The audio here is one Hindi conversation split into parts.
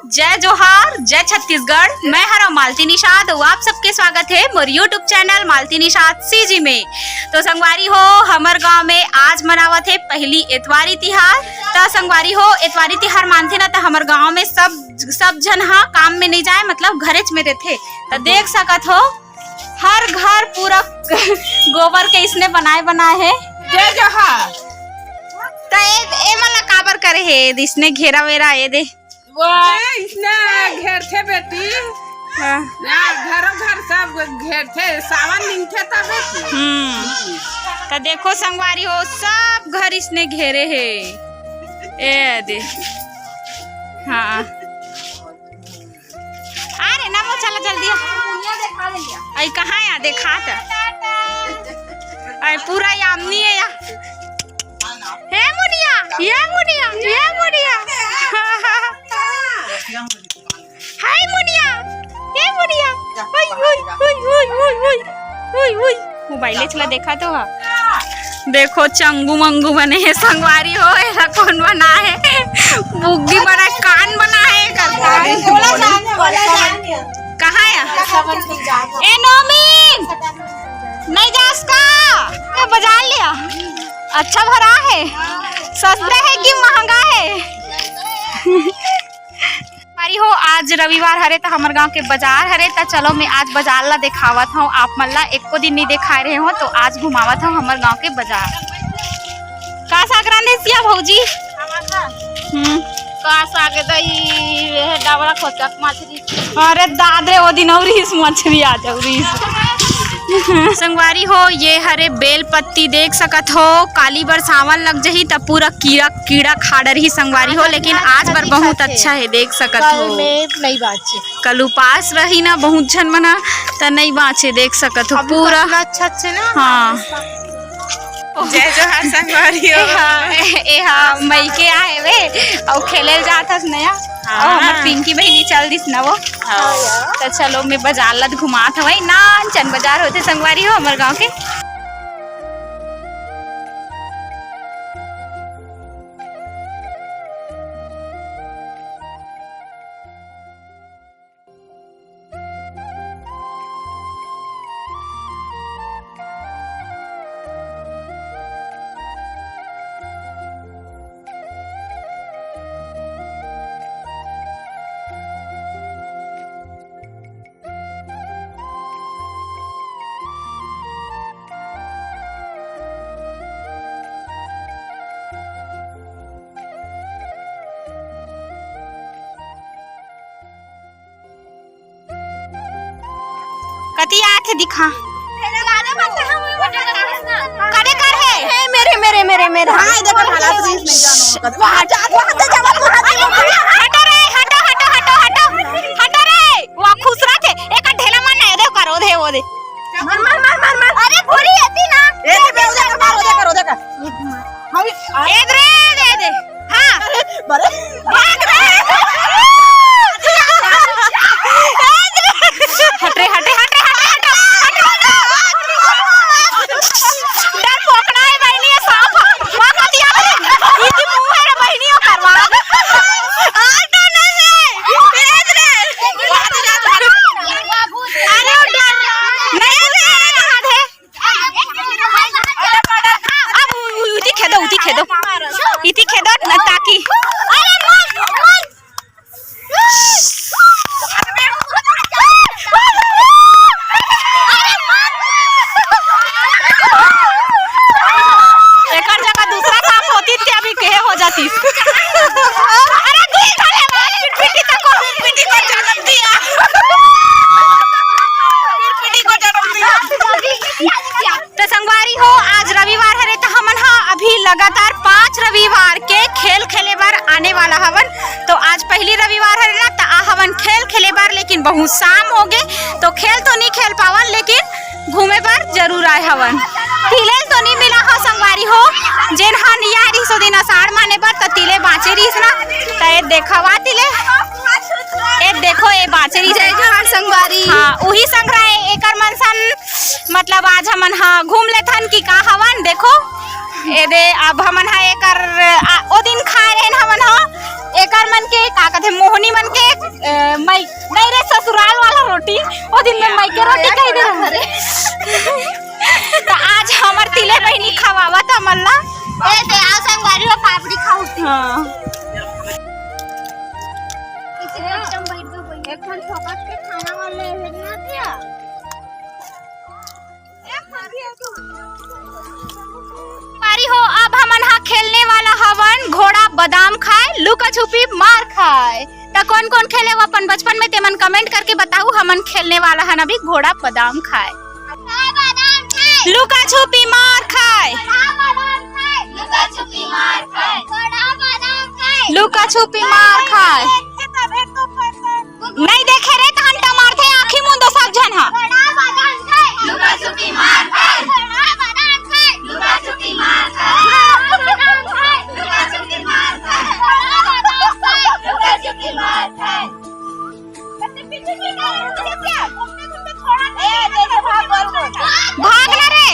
जय जोहार, जय छत्तीसगढ़। मैं हरा मालती निषाद। आप सबके स्वागत है मोर यूट्यूब चैनल मालती निषाद सीजी में। तो संगवारी हो, हमार गांव में आज मनावत है पहली एतवारी तिहार। तो संगवारी हो, एतवारी तिहार मानथे ना, तो हमार गांव में सब जन हाँ काम में नहीं जाए, मतलब घरेच में रहते। तो देख सकत हो हर घर पूरा गोबर के इसने बनाए है। जय जोहार। तो ए मला काबर करे है इसने घेरा वेरा ये दे वो इसने घेरते बेटी। हाँ। घरों घर सब घेरते, सावन निकते तब बेटी। तो देखो संगवारी हो, सब घर इसने घेरे है। ए दे हाँ, अरे ना वो चला जल्दी आई कहाँ या देखा था आई पूरा यामनी है या हे मुनिया, ये मुनिया, ये मुनिया हाय मुनिया, ये मुनिया ओय ओय ओय ओय ओय ओय ओय मोबाइल चला देखा तो हा। देखो चंगू मंगू बने हैं संगवारी हो। ऐसा कौन बना है? बुग्गी बना, कान बना है। कहाँ है? ए नोमीन नहीं जास का बाजार लिया। अच्छा भरा है, सस्ता है कि महंगा है? हो आज रविवार हरे तो हमारे गांव के बाजार हरे। तो चलो मैं आज बाजार ला दिखावत हूँ। आप मन ला एको दिन नहीं दिखा रहे हो, तो आज घुमावत हूँ हमारे गांव के बाजार। का साग रांधे सिया भौजी? का साग दही डावड़ा खोचक मछली। अरे दादरे वो दिन और इस मछली आ जाओ संगवारी हो। ये हरे बेल पत्ती देख सकत हो, काली बरसावन लग जही तब पूरा कीड़ा खाड़ रही संगवारी हो। लेकिन आज बार बहुत अच्छा है, देख सकत हो। नहीं बाचे कल उपास रही ना बहुत झन मना, तो नहीं बाचे देख सकत हो पूरा अच्छा अच्छे ना। हाँ जय जोहार संगवारी हो। मई के आए वे और खेले जाता नया। और हमार पिंकी बहनी चल दिस ना वो। तो चलो मैं बाजार लद घुमात हवई ना। चन बाजार होते संगवारी हो हमारे गांव के। कती आठ दिखा करे कर है मेरे मेरे मेरे मेरे हां देखो हालात रीस नहीं जानो वहां जा हटो रे, हटो हटो हटो हटो हटो रे। वो खुश रहते एक ढेला मार ना दे करो दे वो दे मार मार मार मार मार। अरे पूरी आती ना ए दे उधर कर मार उधर कर उधर कर हम ए दे दे हां बड़े भाग रे हट रे हट रे हट रे डर पोकड़ा है बहनी है सांप वहां का दिया इतनी मुंह है रे बहनियों करवा आटो न से तेज रे अरे डर नहीं रे अब उती खेदो इती खेदो न ताकि अरे मत एकर जगह दूसरा सांप होती थी अभी कहे हो जाती। अरे तू खाले मार पिटी को जन्म दिया तो संगवारी हो आज रविवार है तो हमन हा अभी लगातार 5 रविवार के खेल खेले बार आने वाला हवन। तो आज पहली रविवार है ना, तो आ हवन खेल खेले बार, लेकिन बहुत शाम हो गए तो खेल तो नहीं खेल पावन, लेकिन घूमे बार जरूर आए हवन। तिले तो नहीं मिला हो संगवारी हो, जेन हा निया रही सो दिन आषाढ़ माने पर तो तिले बाँचे रही ना। तो ये देखवा तिले ए देखो ए बाँचे रही जय जोहार संगवारी। हाँ वही संग्रह एकर मनसन मतलब आज हमन हा घूम लेथन की का हवन। देखो ए दे अब हमन हा एकर ओ दिन खाए रहन हमन हा तेकर मन के का कहते मोहनी मन के मई नहीं रे ससुराल वाला रोटी ओ दिन में मई के रोटी कह दे रहा तो आज हमर तिले बहिनी खवावत हमला ए दे आओ संगवारी में पापड़ी खाऊ हां एकदम बैठ दो एक खन फोकस के खाना वाले भेजना दिया बारी हो अब हमन हा खेलने वाला हवन घोड़ा बादाम खाए लुका छुपी मार खाए तो कौन कौन खेले वो अपन बचपन में तेमन कमेंट करके बताओ हमन खेलने वाला है अभी घोड़ा बादाम खाए लुका छुपी मार खाए लुका छुपी मार खाए नहीं देखे रे तो हंटा मारते आँखी मुंदो सब जन हा लुका छुपी मार खाए लुका छुपी मार खाए लुका छुपी मार खाए लुका छुपी मार खाए भाग ना रे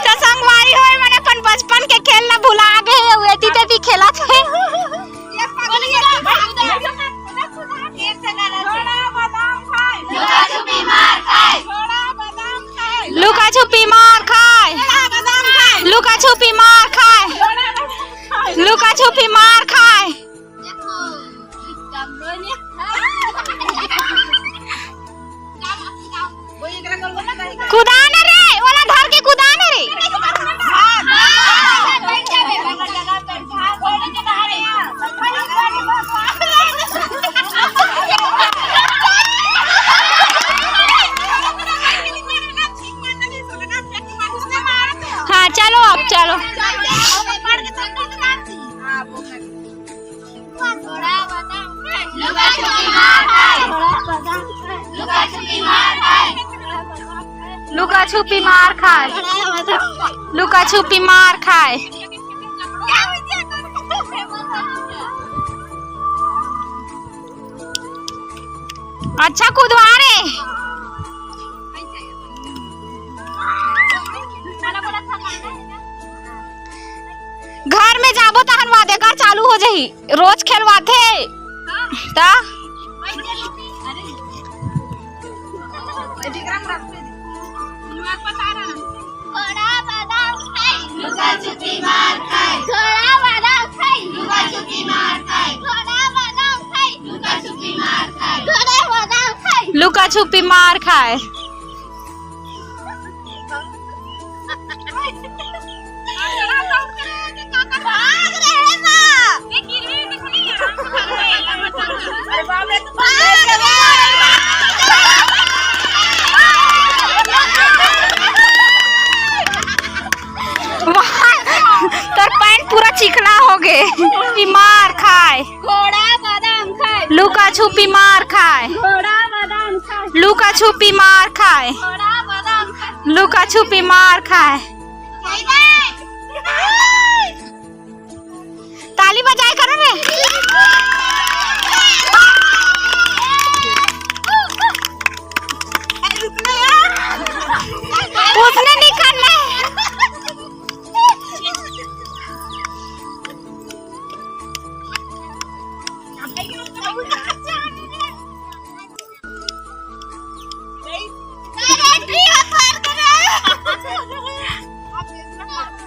तो संगवारी होए मैंने अपन बचपन के खेल ना भुला गए वेती तेती खेला थे लुका छुपी मार खाए लुका छुपी मार खाए लुका छुपी मार खाए कुदान रे वाला धर के कुदान रे हाँ चलो अब चलो लुका छुपी मार खाए लुका छुपी मार खाए अच्छा कूदवा रे घर में जाबो तहन वादे कर चालू हो जाही रोज खेलवाथे ता लुका छुपी मार खाए घोड़ा बादाम खाए लुका छुपी मार खाए घोड़ा बादाम खाए लुका छुपी मार खाए घोड़ा बादाम खाए लुका छुपी मार खाए पूरा चिकना हो गए मार खाए घोड़ा बादाम खाए लुका छुपी मार खाए घोड़ा बादाम खाए लुका छुपी मार खाए घोड़ा बादाम खाए लुका छुपी मार खाए ताली बजाए करो रे उसने नहीं करना है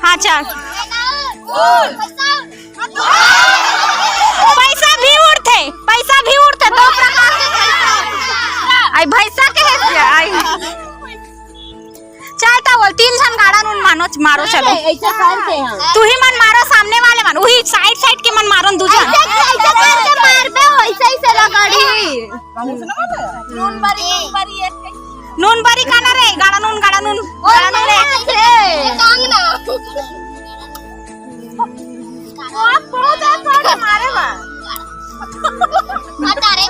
हाँ चल पैसा भी उड़ते दो प्रकार के आई भैसा के है आई चलता बोल 3 जन गाड़ा नून मारो चलो ऐसा करते हैं तू ही मन मारो सामने वाले मन वही साइड के मन मारो दू जन ऐसा करके मारबे वैसे ही से लगाड़ी नून बरी काना रे गाड़ा नून रे मारे बा बता रे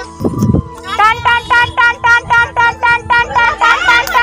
टन टन टन टन टन टन टन टन टन टन टन टन